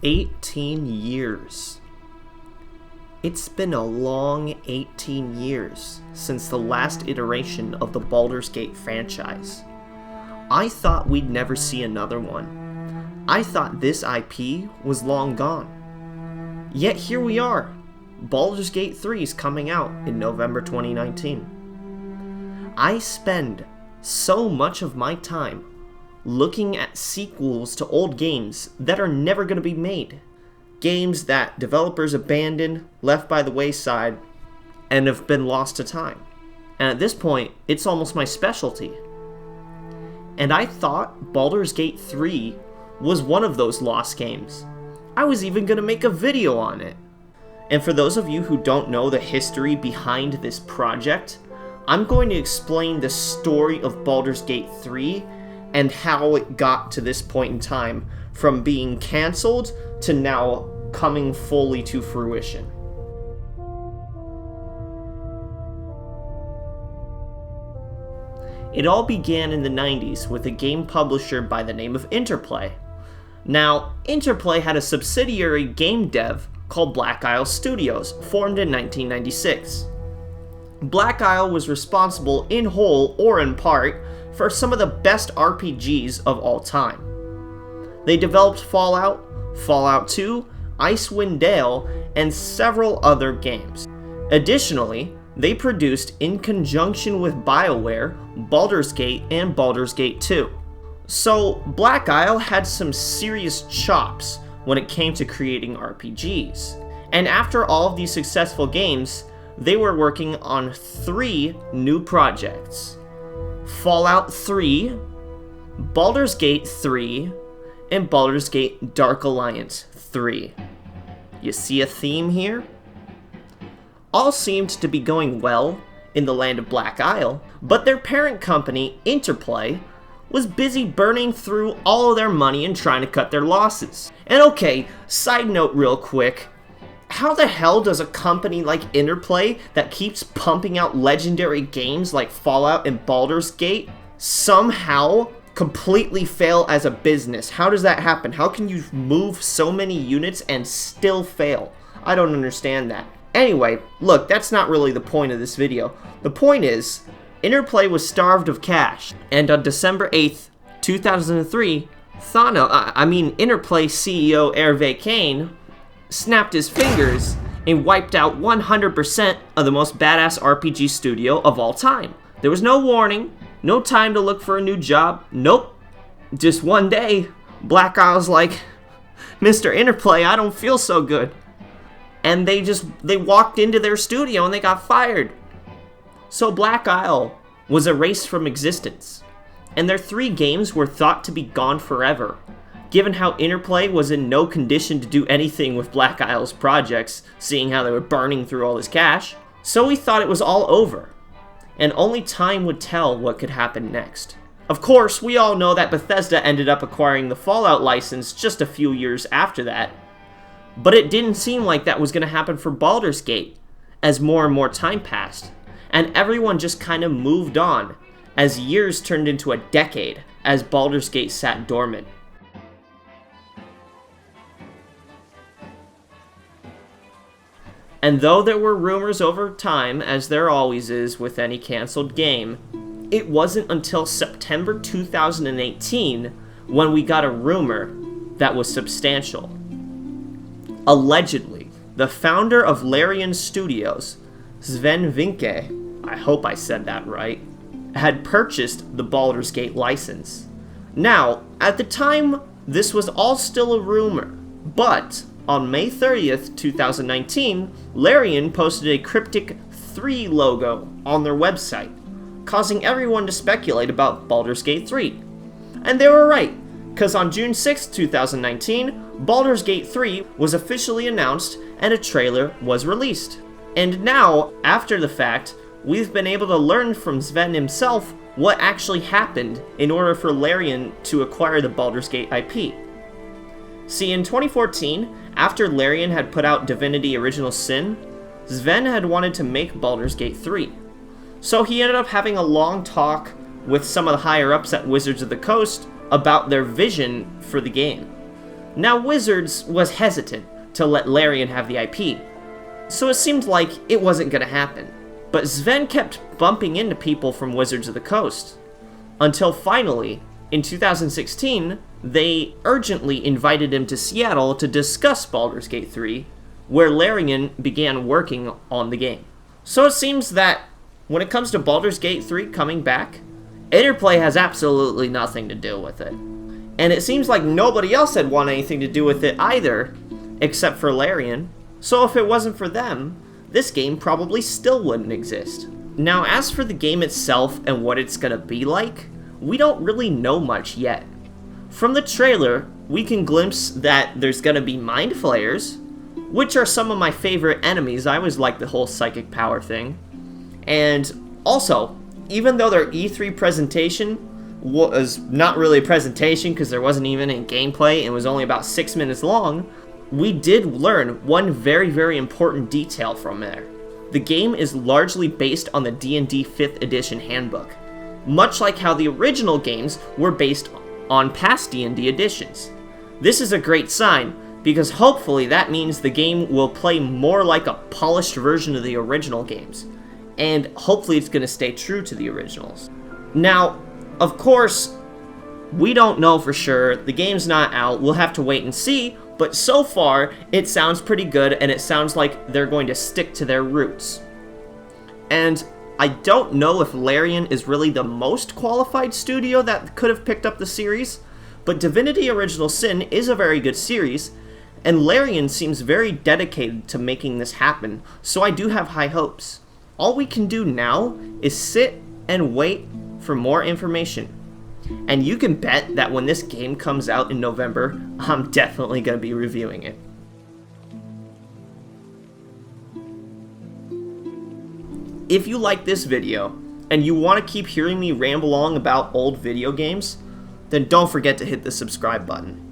18 years. It's been a long 18 years since the last iteration of the Baldurs Gate franchise. I thought we'd never see another one. I thought this IP was long gone. Yet here we are. Baldurs Gate 3 is coming out in November 2019. I spend so much of my time looking at sequels to old games that are never going to be made. Games that developers abandoned, left by the wayside, and have been lost to time. And at this point, it's almost my specialty. And I thought Baldurs Gate 3 was one of those lost games. I was even going to make a video on it. And for those of you who don't know the history behind this project, I'm going to explain the story of Baldurs Gate 3 and how it got to this point in time, from being cancelled to now coming fully to fruition. It all began in the 90s with a game publisher by the name of Interplay. Now, Interplay had a subsidiary game dev called Black Isle Studios, formed in 1996. Black Isle was responsible in whole or in part for some of the best RPGs of all time. They developed Fallout, Fallout 2, Icewind Dale, and several other games. Additionally, they produced, in conjunction with BioWare, Baldurs Gate and Baldurs Gate 2. So Black Isle had some serious chops when it came to creating RPGs. And after all of these successful games, they were working on 3 new projects: Fallout 3, Baldurs Gate 3, and Baldurs Gate Dark Alliance 3. You see a theme here? All seemed to be going well in the land of Black Isle, but their parent company, Interplay, was busy burning through all of their money and trying to cut their losses. And okay, side note real quick, how the hell does a company like Interplay that keeps pumping out legendary games like Fallout and Baldurs Gate somehow completely fail as a business? How does that happen? How can you move so many units and still fail? I don't understand that. Anyway, look, that's not really the point of this video. The point is, Interplay was starved of cash, and on December 8th, 2003, Interplay CEO Hervé Kane snapped his fingers and wiped out 100% of the most badass RPG studio of all time. There was no warning, no time to look for a new job, nope. Just one day, Black Isle's like, Mr. Interplay, I don't feel so good. And they walked into their studio and they got fired. So Black Isle was erased from existence, and their 3 games were thought to be gone forever, given how Interplay was in no condition to do anything with Black Isle's projects, seeing how they were burning through all this cash. So we thought it was all over, and only time would tell what could happen next. Of course, we all know that Bethesda ended up acquiring the Fallout license just a few years after that, but it didn't seem like that was going to happen for Baldurs Gate, as more and more time passed, and everyone just kind of moved on, as years turned into a decade, as Baldurs Gate sat dormant. And though there were rumors over time, as there always is with any cancelled game, it wasn't until September 2018 when we got a rumor that was substantial. Allegedly, the founder of Larian Studios, Sven Vinke, I hope I said that right, had purchased the Baldurs Gate license. Now, at the time, this was all still a rumor, but on May 30th, 2019, Larian posted a cryptic 3 logo on their website, causing everyone to speculate about Baldurs Gate 3. And they were right, because on June 6, 2019, Baldurs Gate 3 was officially announced and a trailer was released. And now, after the fact, we've been able to learn from Sven himself what actually happened in order for Larian to acquire the Baldurs Gate IP. See, in 2014, after Larian had put out Divinity Original Sin, Sven had wanted to make Baldurs Gate 3. So he ended up having a long talk with some of the higher-ups at Wizards of the Coast about their vision for the game. Now Wizards was hesitant to let Larian have the IP, so it seemed like it wasn't going to happen. But Sven kept bumping into people from Wizards of the Coast, until finally, in 2016, they urgently invited him to Seattle to discuss Baldurs Gate 3, where Larian began working on the game. So it seems that when it comes to Baldurs Gate 3 coming back, Interplay has absolutely nothing to do with it. And it seems like nobody else had wanted anything to do with it either, except for Larian. So if it wasn't for them, this game probably still wouldn't exist. Now, as for the game itself and what it's gonna be like, we don't really know much yet. From the trailer, we can glimpse that there's gonna be mind flayers, which are some of my favorite enemies. I always like the whole psychic power thing. And also, even though their E3 presentation was not really a presentation because there wasn't even any gameplay and was only about 6 minutes long, we did learn one very, very important detail from there. The game is largely based on the D&D 5th edition handbook, much like how the original games were based on past D&D editions. This is a great sign, because hopefully that means the game will play more like a polished version of the original games, and hopefully it's going to stay true to the originals. Now, of course, we don't know for sure, the game's not out, we'll have to wait and see, but so far, it sounds pretty good, and it sounds like they're going to stick to their roots. And I don't know if Larian is really the most qualified studio that could have picked up the series, but Divinity Original Sin is a very good series, and Larian seems very dedicated to making this happen, so I do have high hopes. All we can do now is sit and wait for more information. And you can bet that when this game comes out in November, I'm definitely going to be reviewing it. If you like this video, and you want to keep hearing me ramble on about old video games, then don't forget to hit the subscribe button.